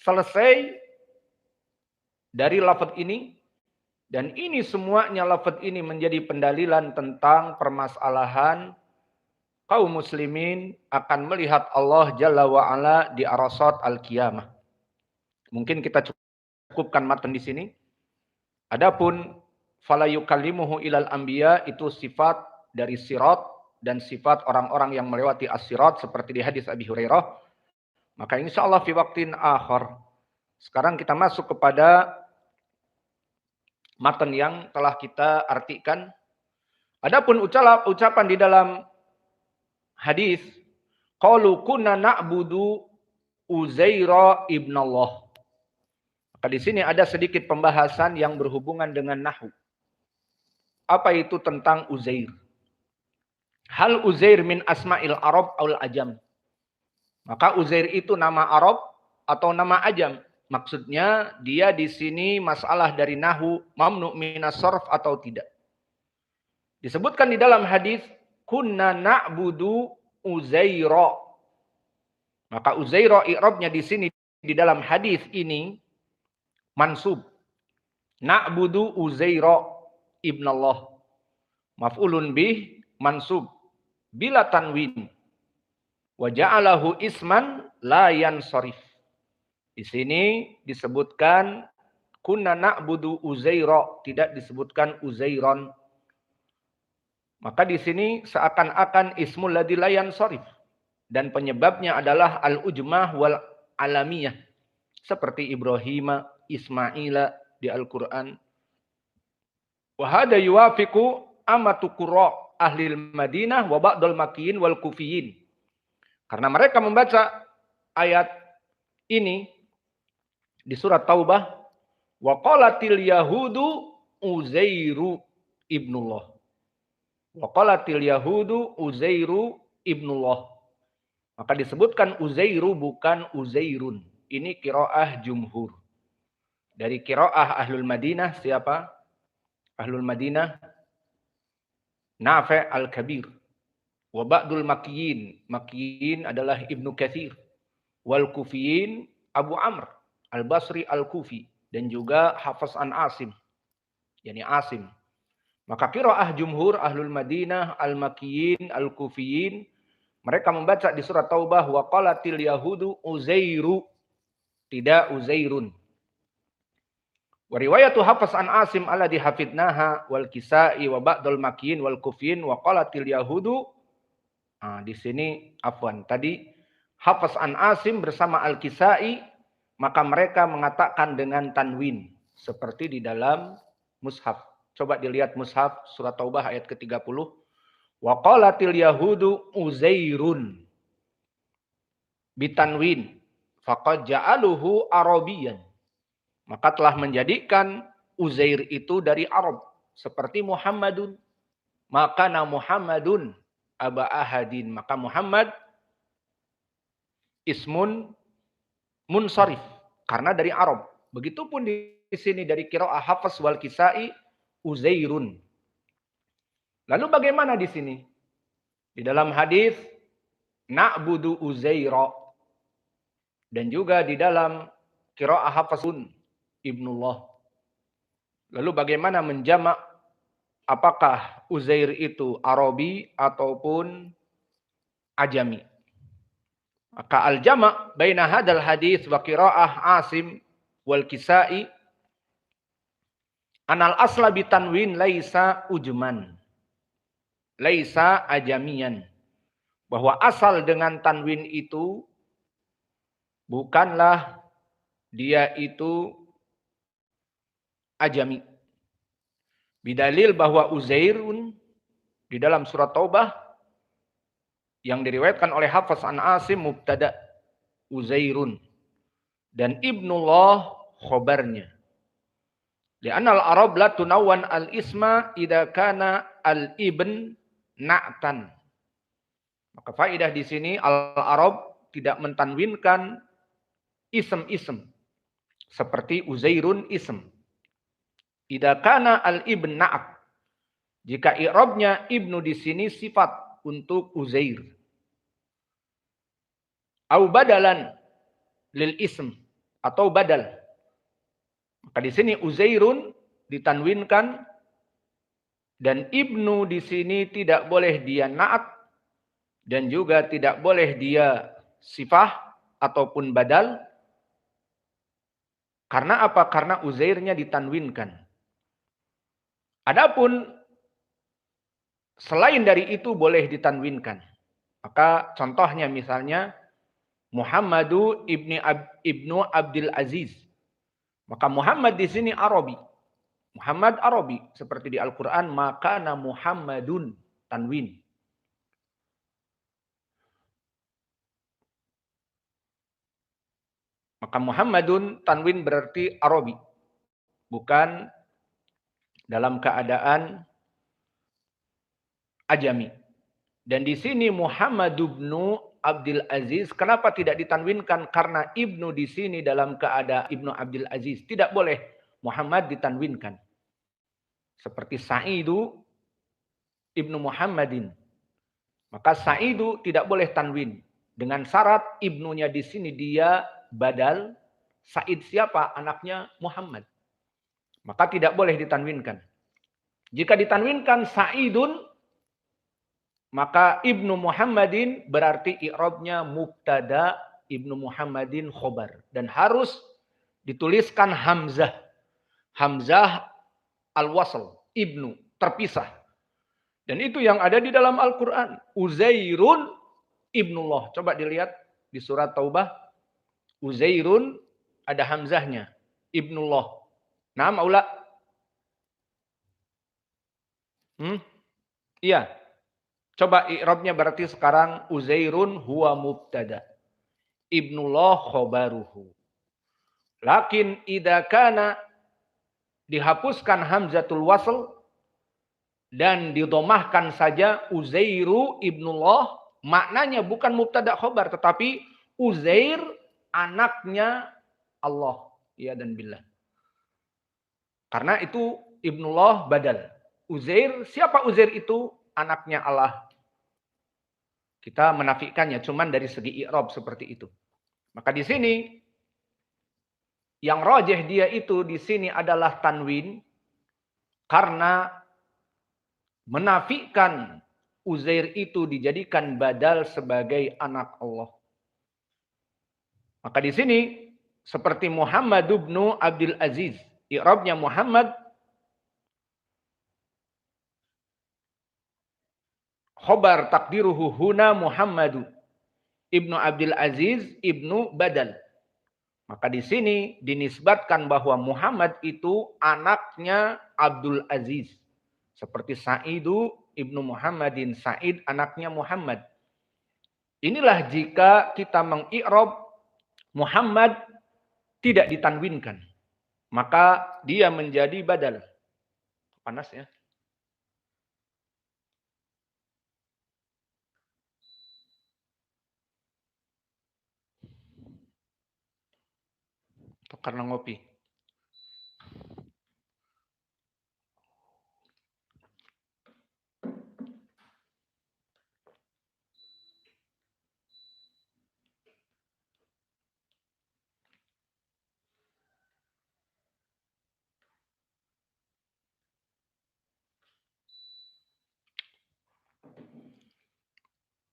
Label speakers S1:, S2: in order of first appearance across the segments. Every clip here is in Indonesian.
S1: selesai dari lafaz ini, dan ini semuanya lafaz ini menjadi pendalilan tentang permasalahan kaum muslimin akan melihat Allah Jalla wa'ala di arasat al-qiyamah. Mungkin kita cukupkan matan di sini. Adapun fala yukallimuhu ilal anbiya itu sifat dari sirat dan sifat orang-orang yang melewati as-sirat seperti di hadis Abi Hurairah. Maka insyaallah fi waqtin akhar. Sekarang kita masuk kepada matan yang telah kita artikan. Adapun ucapan di dalam hadis qalu kunna na'budu Uzaira ibn Allah. Maka di sini ada sedikit pembahasan yang berhubungan dengan nahwu. Apa itu tentang Uzair? Hal Uzair min asma'il Arab aul ajam? Maka Uzair itu nama Arab atau nama ajam? Maksudnya dia di sini masalah dari nahwu mamnu minas sarf atau tidak. Disebutkan di dalam hadis kunna na'budu Uzaira. Maka Uzaira i'rabnya di sini di dalam hadis ini mansub. Na'budu Uzaira ibn Allah. Maf'ulun bih mansub bila tanwin. Wa ja'alahu isman la yansarif. Di sini disebutkan kunna na'budu Uzaira, tidak disebutkan Uzairon. Maka di sini seakan-akan ismul ladzi la yansarif. Dan penyebabnya adalah al-ujmah wal alamiyah. Seperti Ibrahim, Ismaila di Al-Quran. Wa hada yuwafiqu amatu qurra ahli Madinah wa ba'dul Makkiyin wal Kufiyin. Karena mereka membaca ayat ini di surat Taubah, wa qalatil yahudu Uzairu ibnullah. Wa qalatil yahudu Uzairu ibnullah. Maka disebutkan Uzairu bukan Uzairun. Ini qiraah jumhur. Dari qiraah Ahlul Madinah siapa? Ahlul Madinah Nafi' al-Kabir. Wa ba'dul Makkiyin. Makkiyin adalah Ibnu Katsir. Wal Kufiyin Abu Amr al-Basri al-Kufi. Dan juga Hafiz an Asim. Yani Asim. Maka qiraah jumhur Ahlul Madinah, al-Makkiyin, al-Kufiyin. Mereka membaca di surat Taubah wa qalatil yahudu Uzairu, tidak Uzairun. Wa riwayatu Hafiz an Asim alladhi hafidnaha wal Kisai wa ba'dul Makkiyin wal Kufiyin wa qalatil yahudu. Di sini afwan tadi Hafiz an Asim bersama Al-Kisai, maka mereka mengatakan dengan tanwin seperti di dalam mushaf. Coba dilihat mushaf surat Taubah ayat ke-30. Wa qalatil yahudu Uzairun bitanwin faqad ja'aluhu arabiyan. Maka telah menjadikan Uzair itu dari Arab seperti Muhammadun. Maka Muhammadun aba ahadin. Maka Muhammad ismun munsharif karena dari Arab. Begitupun di sini dari qiraah Hafiz wal Kisai Uzairun. Lalu bagaimana di sini? Di dalam hadis na'budu Uzaira dan juga di dalam qiraah Hafizun ibnullah. Lalu bagaimana menjamak apakah Uzair itu Arabi ataupun Ajami? Maka al-jama' baina hadal hadis wa qiraah Asim wal Kisai anal asla bitanwin laisa ujman. Laisa ajamian. Bahwa asal dengan tanwin itu bukanlah dia itu ajami. Bidalil bahwa Uzairun di dalam surat Taubah yang diriwayatkan oleh Hafiz an Asim mubtada Uzairun dan Ibnullah khobarnya. Li'anna al-Arab la tunawwan al-isma idza kana al-ibn na'tan. Maka faedah di sini al-Arab tidak mentanwinkan ism-ism seperti Uzairun ism. Idza kana al-ibn na'at. Jika i'rabnya ibnu di sini sifat untuk Uzair. Au badalan lil ism atau badal. Maka di sini Uzairun ditanwinkan dan ibnu di sini tidak boleh dia naat dan juga tidak boleh dia sifah ataupun badal. Karena apa? Karena Uzairnya ditanwinkan. Adapun selain dari itu boleh ditanwinkan. Maka contohnya misalnya Muhammadu ibnu Abdul Aziz. Maka Muhammad di sini Arabi. Muhammad Arabi. Seperti di Al-Quran. Makana Muhammadun. Tanwin. Maka Muhammadun tanwin berarti Arabi. Bukan dalam keadaan ajami. Dan di sini Muhammad ibnu Abdul Aziz. Kenapa tidak ditanwinkan? Karena ibnu di sini dalam keadaan ibnu Abdul Aziz. Tidak boleh Muhammad ditanwinkan. Seperti Sa'idu ibnu Muhammadin. Maka Sa'idu tidak boleh tanwin. Dengan syarat ibnunya di sini dia badal. Sa'id siapa? Anaknya Muhammad. Maka tidak boleh ditanwinkan. Jika ditanwinkan Sa'idun, maka ibnu Muhammadin berarti i'rabnya mubtada, ibnu Muhammadin khobar. Dan harus dituliskan hamzah. Hamzah al-wasl, ibnu, terpisah. Dan itu yang ada di dalam Al-Quran. Uzairun ibnullah. Coba dilihat di surat Taubah. Uzairun ada hamzahnya. Ibnullah. Nah, maula. Iya. Coba i'rabnya berarti sekarang Uzairun huwa mubtada. Ibnullah khobaruhu. Lakin idza kana dihapuskan hamzatul wasl dan didomahkan saja Uzairu ibnullah, maknanya bukan mubtada khobar tetapi Uzair anaknya Allah. Ya dan billah. Karena itu ibnullah badal. Uzair, siapa Uzair itu? Anaknya Allah. Kita menafikannya cuman dari segi i'rab seperti itu. Maka di sini yang rajih dia itu di sini adalah tanwin karena menafikan Uzair itu dijadikan badal sebagai anak Allah. Maka di sini seperti Muhammad ibnu Abdul Aziz, i'rabnya Muhammad khobar takdiruhu huna Muhammadu ibnu Abdul Aziz ibnu badal. Maka di sini dinisbatkan bahwa Muhammad itu anaknya Abdul Aziz. Seperti Sa'idu ibnu Muhammadin. Sa'id anaknya Muhammad. Inilah jika kita mengi'rab Muhammad tidak ditanwinkan. Maka dia menjadi badal. Panas ya. Karena ngopi.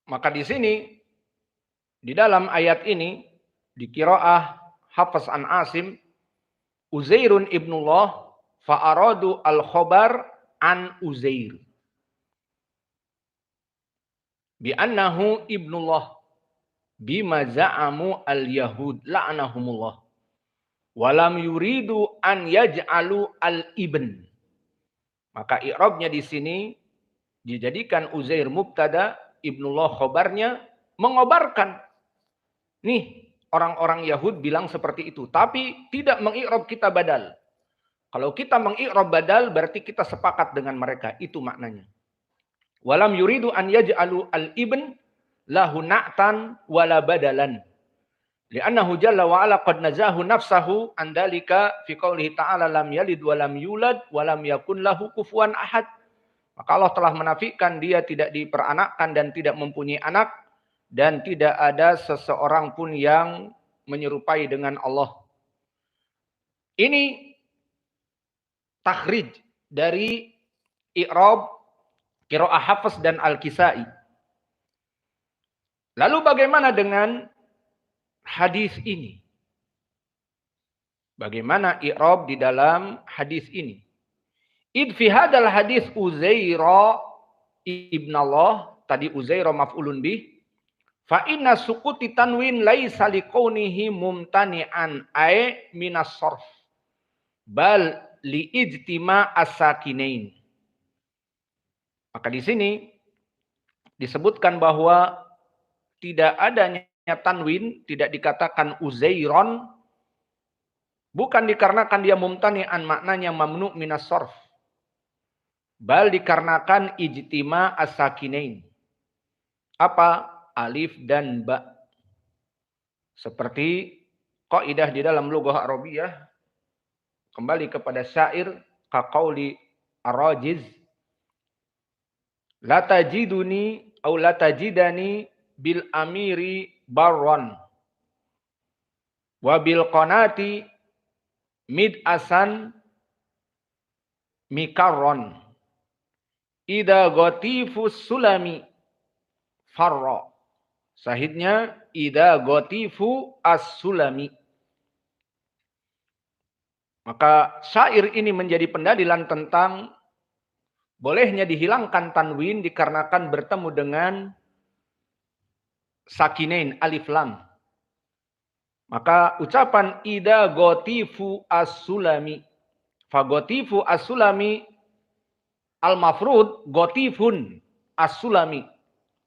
S1: Maka di sini, di dalam ayat ini, di qiraah Hafs an Asim, Uzairun ibnullah fa'aradu al-khobar an Uzair. Bi'annahu ibnullah bima za'amu al-yahud la'anahumullah. Walam yuridu an yaj'alu al-ibn. Maka i'rabnya di sini dijadikan Uzair mubtada, ibnullah khobarnya, mengobarkan. Nih, orang-orang Yahud bilang seperti itu. Tapi tidak mengi'rab kita badal. Kalau kita mengi'rab badal, berarti kita sepakat dengan mereka. Itu maknanya. Walam yuridu an yaj'alu al-ibn lahu na'tan wala badalan. Li'annahu jalla wa ala qad nazahu nafsahu andalika fi qoulihi ta'ala lam yalid wa lam yulad wa lam yakun lahu kufuwan ahad. Maka Allah telah menafikan dia tidak diperanakkan dan tidak mempunyai anak. Dan tidak ada seseorang pun yang menyerupai dengan Allah. Ini takhrij dari i'rab qiraah Hafs dan Al-Kisai. Lalu bagaimana dengan hadis ini? Bagaimana i'rab di dalam hadis ini? Id fi hadal hadis Uzaira ibn Allah, tadi Uzaira maf'ulun bih. Fa inna suquti tanwin laisa liqaunihi mumtani'an ay minas sarf. Bal li ijtima as-sakinain. Maka di sini disebutkan bahwa tidak adanya tanwin, tidak dikatakan Uzairon, bukan dikarenakan dia mumtani'an, maknanya mamnu minas sarf. Bal dikarenakan ijtima as-sakinain. Apa? Alif dan ba. Seperti kaidah di dalam lughah Arabiyah, kembali kepada syair kaqauli ar-rajiz, la tajiduni au la tajidani bil amiri barron wa bil qanati mid asan mikarron ida gotifus sulami farra. Sahidnya ida gotifu as-sulami. Maka syair ini menjadi pendalilan tentang bolehnya dihilangkan tanwin dikarenakan bertemu dengan sakinain alif lam. Maka ucapan ida gotifu as-sulami. Fagotifu as-sulami al-mafrud gotifun as-sulami.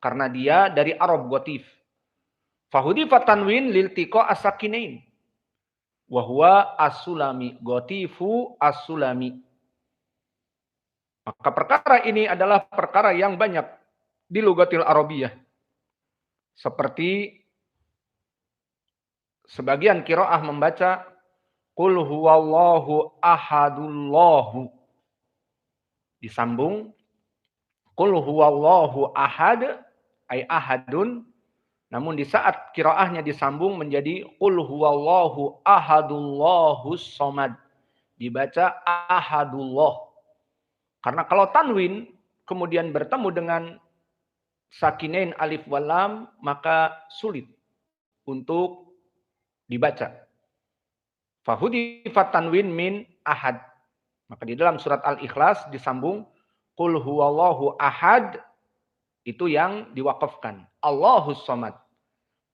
S1: Karena dia dari Arab gotif. Fahudifat tanwin liltiqa as-sakinain. Wahuwa as-sulami. Gotifu as-sulami. Maka perkara ini adalah perkara yang banyak di lugatil Arabiyah. Seperti sebagian qiraah membaca qul huwallahu ahadullahu. Disambung qul huwallahu ahad ay ahadun. Namun di saat qiraahnya disambung menjadi qul huwallahu ahadullahus somad. Dibaca ahadullah. Karena kalau tanwin kemudian bertemu dengan sakinain alif wal lam, maka sulit untuk dibaca. Fahudifat tanwin min ahad. Maka di dalam surat Al-Ikhlas disambung qul huwallahu ahad, itu yang diwakafkan. Allahus somad.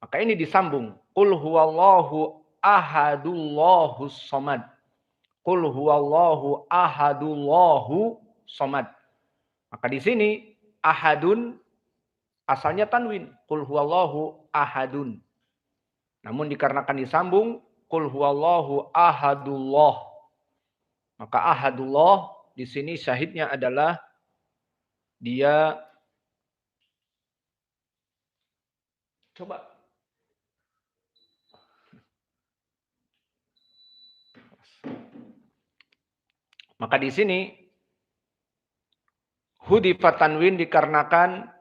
S1: Maka ini disambung. Qul huwallahu ahadullahus somad. Qul huwallahu ahadullahu somad. Maka di sini ahadun asalnya tanwin. Qul huwallahu ahadun. Namun dikarenakan disambung qul huwallahu ahadullah. Maka ahadullah di sini syahidnya adalah dia coba maka di sini hudifat tanwin dikarenakan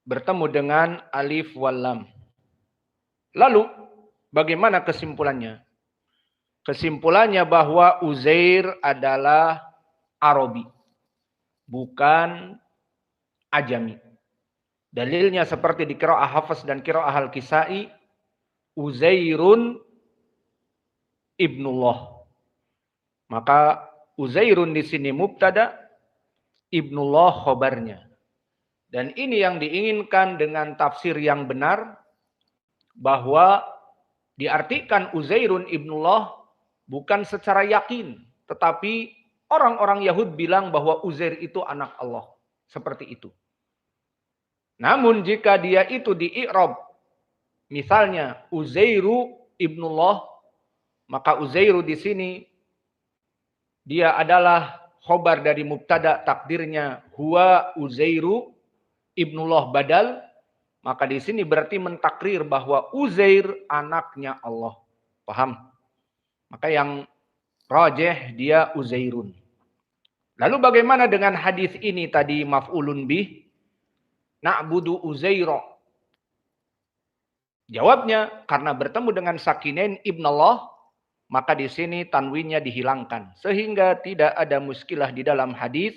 S1: bertemu dengan alif wal lam. Lalu bagaimana kesimpulannya? Kesimpulannya bahwa Uzair adalah Arabi, bukan Ajami. Dalilnya seperti di qiraah Hafs dan qiraah Al-Kisai, Uzairun ibnullah. Maka Uzairun di sini mubtada, ibnullah khobarnya. Dan ini yang diinginkan dengan tafsir yang benar, bahwa diartikan Uzairun ibnullah bukan secara yakin, tetapi orang-orang Yahud bilang bahwa Uzair itu anak Allah. Seperti itu. Namun jika dia itu di i'rab, misalnya Uzairu ibnullah, maka Uzairu di sini dia adalah khobar dari mubtada, takdirnya huwa Uzairu ibnullah badal, maka di sini berarti mentakrir bahwa Uzair anaknya Allah. Paham? Maka yang rajih dia Uzairun. Lalu bagaimana dengan hadis ini tadi maf'ulun bih? Na'budu Uzaira. Jawabnya karena bertemu dengan sakinain ibnullah, maka di sini tanwinnya dihilangkan. Sehingga tidak ada muskilah di dalam hadis